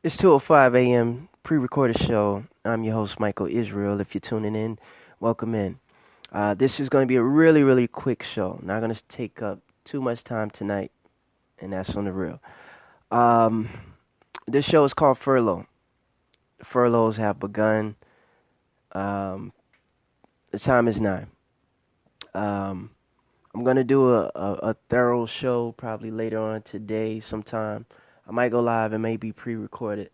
It's 2:05 a.m. pre-recorded show. I'm your host, Michael Israel. If you're tuning in, welcome in. This is going to be a really, really quick show. Not going to take up too much time tonight, and that's on the real. Um, this show is called Furlough. Furloughs have begun. The time is 9. I'm going to do a thorough show probably later on today sometime. I might go live and maybe pre-recorded.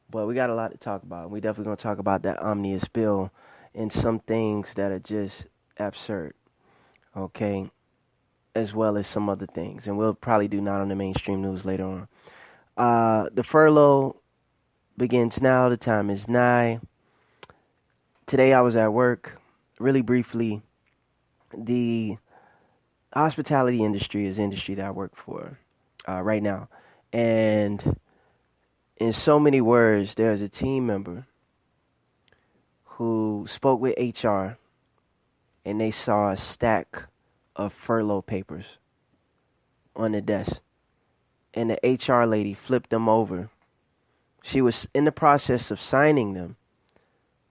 But we got a lot to talk about. We definitely going to talk about that omnibus bill and some things that are just absurd, okay, as well as some other things. And we'll probably do not on the mainstream news later on. The furlough begins now. The time is 9. Today I was at work. Really briefly, the hospitality industry is the industry that I work for right now. And in so many words, there's a team member who spoke with HR and they saw a stack of furlough papers on the desk. And the HR lady flipped them over. She was in the process of signing them.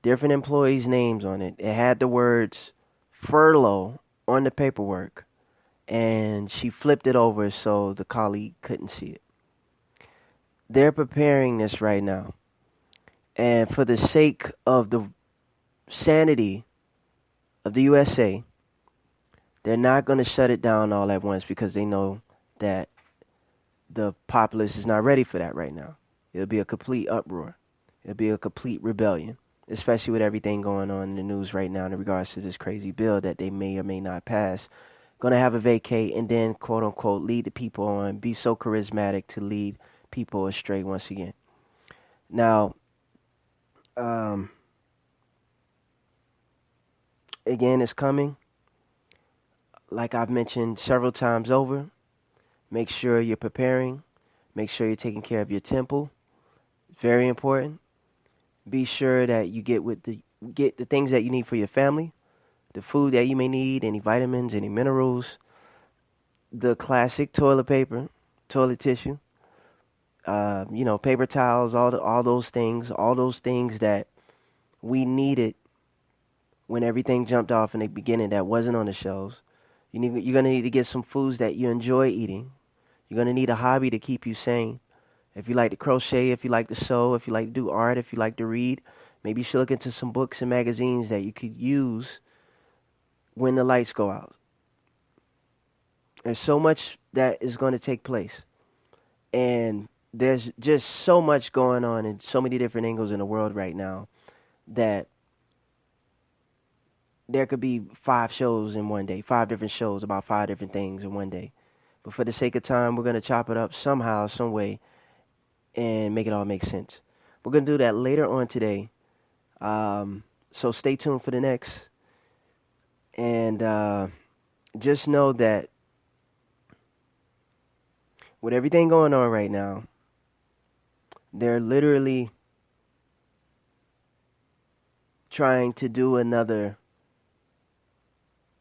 Different employees' names on it. It had the words furlough on the paperwork. And she flipped it over so the colleague couldn't see it. They're preparing this right now. And for the sake of the sanity of the USA, they're not going to shut it down all at once because they know that the populace is not ready for that right now. It'll be a complete uproar. It'll be a complete rebellion, especially with everything going on in the news right now in regards to this crazy bill that they may or may not pass. Going to have a vacate and then, quote unquote, lead the people on, be so charismatic to lead people astray once again. Now, again, it's coming. Like I've mentioned several times over, make sure you're preparing. Make sure you're taking care of your temple. Very important. Be sure that you get the things that you need for your family, the food that you may need, any vitamins, any minerals, the classic toilet paper, toilet tissue, paper towels, all those things that we needed when everything jumped off in the beginning that wasn't on the shelves. You're going to need to get some foods that you enjoy eating. You're going to need a hobby to keep you sane. If you like to crochet, if you like to sew, if you like to do art, if you like to read, maybe you should look into some books and magazines that you could use when the lights go out. There's so much that is going to take place. And there's just so much going on in so many different angles in the world right now that there could be 5 shows in one day, 5 different shows about 5 different things in one day. But for the sake of time, we're going to chop it up somehow, some way, and make it all make sense. We're going to do that later on today. So stay tuned for the next. And just know that with everything going on right now, they're literally trying to do another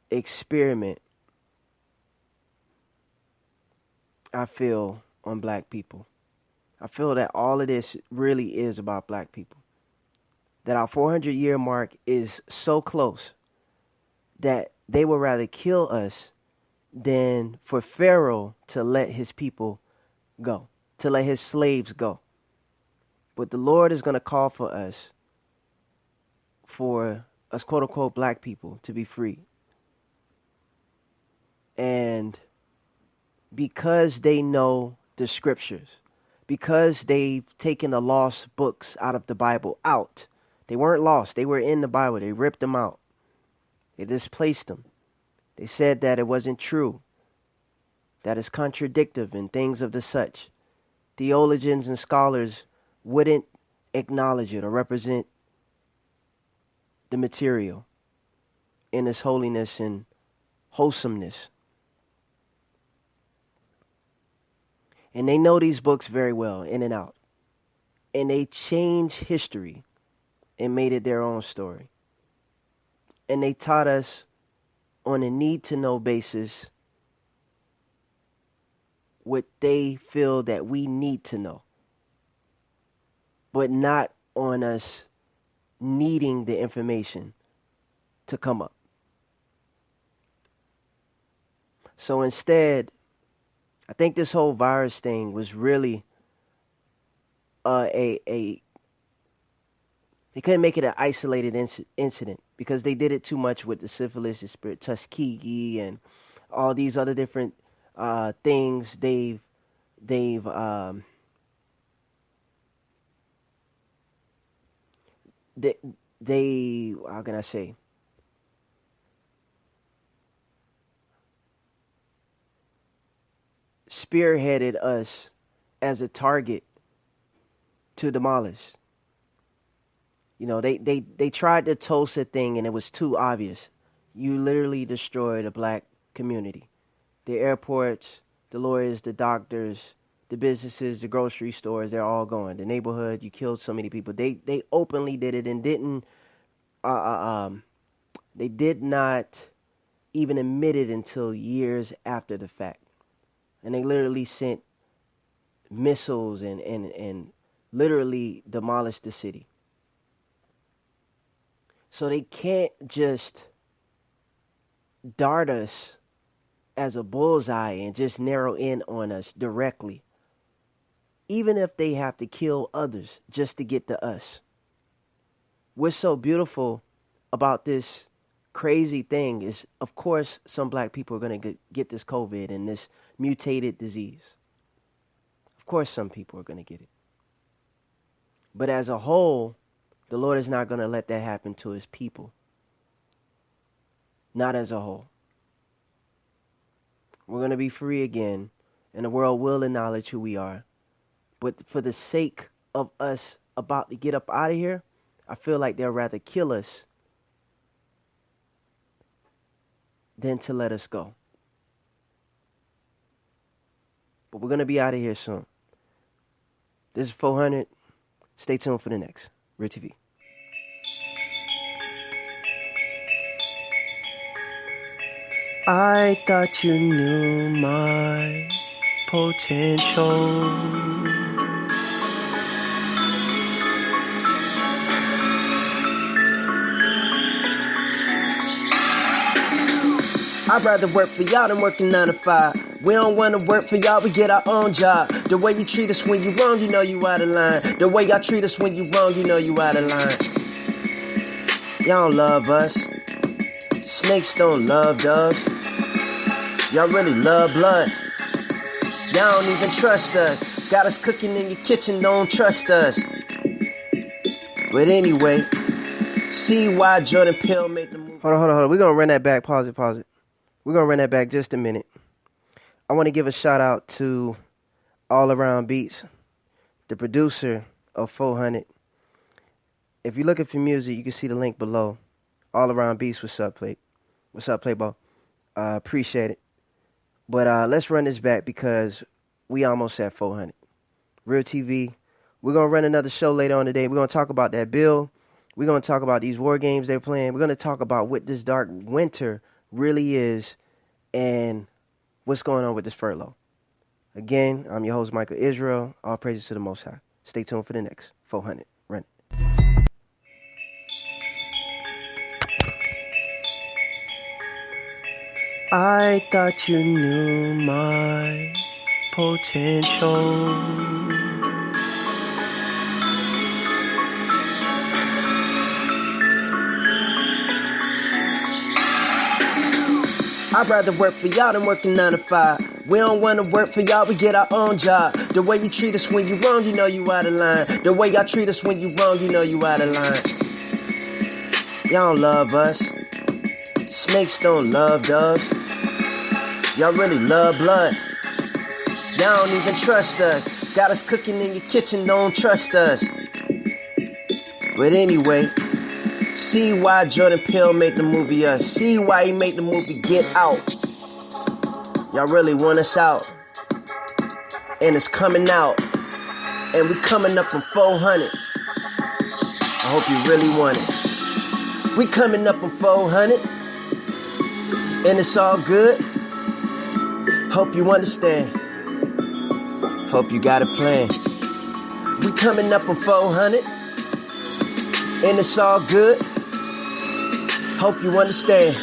experiment, I feel, on black people. I feel that all of this really is about black people. That our 400-year mark is so close that they would rather kill us than for Pharaoh to let his people go, to let his slaves go. But the Lord is going to call for us, quote-unquote, black people, to be free. And because they know the scriptures, because they've taken the lost books out of the Bible out, they weren't lost, they were in the Bible, they ripped them out. They displaced them. They said that it wasn't true, that it's contradictive and things of the such. Theologians and scholars wouldn't acknowledge it or represent the material in its holiness and wholesomeness. And they know these books very well, in and out. And they changed history and made it their own story. And they taught us on a need-to-know basis what they feel that we need to know. but not on us needing the information to come up. So instead, I think this whole virus thing was really they couldn't make it an isolated incident because they did it too much with the syphilis, the spirit Tuskegee, and all these other different things they've they how can I say, spearheaded us as a target to demolish. You know, they tried the Tulsa thing and it was too obvious. You literally destroyed a black community. The airports, the lawyers, the doctors, the businesses, the grocery stores, they're all gone. The neighborhood, you killed so many people. They openly did it and didn't they did not even admit it until years after the fact. And they literally sent missiles and literally demolished the city. So they can't just dart us as a bullseye and just narrow in on us directly. Even if they have to kill others just to get to us. What's so beautiful about this crazy thing is, of course, some black people are going to get this COVID and this mutated disease. Of course, some people are going to get it. But as a whole, the Lord is not going to let that happen to his people. Not as a whole. We're going to be free again, and the world will acknowledge who we are. But for the sake of us about to get up out of here, I feel like they'll rather kill us than to let us go. But we're going to be out of here soon. This is 400. Stay tuned for the next Real TV. I thought you knew my potential. I'd rather work for y'all than working 9 to 5. We don't want to work for y'all, we get our own job. The way you treat us when you wrong, you know you out of line. The way y'all treat us when you wrong, you know you out of line. Y'all don't love us. Snakes don't love doves. Y'all really love blood. Y'all don't even trust us. Got us cooking in your kitchen, don't trust us. But anyway, see why Jordan Peele made the movie. Hold on. We're going to run that back. Pause it. We're going to run that back just a minute. I want to give a shout out to All Around Beats, the producer of 400. If you're looking for music, you can see the link below. All Around Beats, what's up, Playball? Appreciate it. But let's run this back because we almost at 400. Real TV. We're going to run another show later on today. We're going to talk about that bill. We're going to talk about these war games they're playing. We're going to talk about what this dark winter really is and what's going on with this furlough. Again, I'm your host, Michael Israel. All praises to the Most High. Stay tuned for the next 400. Run it. I thought you knew my potential. I'd rather work for y'all than working 9 to 5. We don't want to work for y'all, we get our own job. The way you treat us when you wrong, you know you out of line. The way y'all treat us when you wrong, you know you out of line. Y'all don't love us. Snakes don't love doves. Y'all really love blood. Y'all don't even trust us. Got us cooking in your kitchen, don't trust us. But anyway, see why Jordan Peele made the movie Us. See why he made the movie Get Out. Y'all really want us out. And it's coming out. And we coming up on 400. I hope you really want it. We coming up on 400. And it's all good. Hope you understand. Hope you got a plan. We coming up on 400, and it's all good. Hope you understand.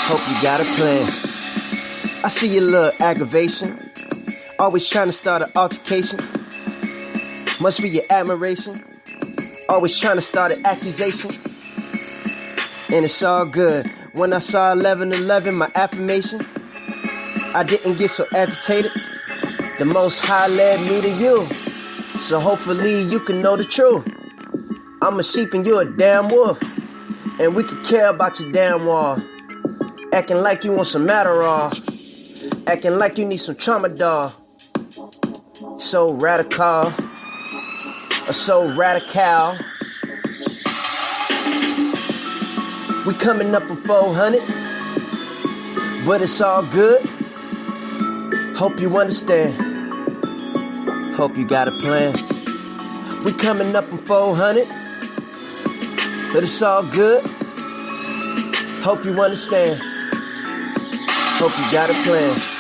Hope you got a plan. I see your little aggravation, always trying to start an altercation. Must be your admiration, always trying to start an accusation. And it's all good. When I saw 11:11, my affirmation, I didn't get so agitated. The Most High led me to you, so hopefully you can know the truth. I'm a sheep and you're a damn wolf, and we could care about your damn wall. Acting like you want some Adderall, acting like you need some tramadol. So radical, or so radical. We coming up on 400, but it's all good. Hope you understand. Hope you got a plan. We coming up on 400, but it's all good. Hope you understand. Hope you got a plan.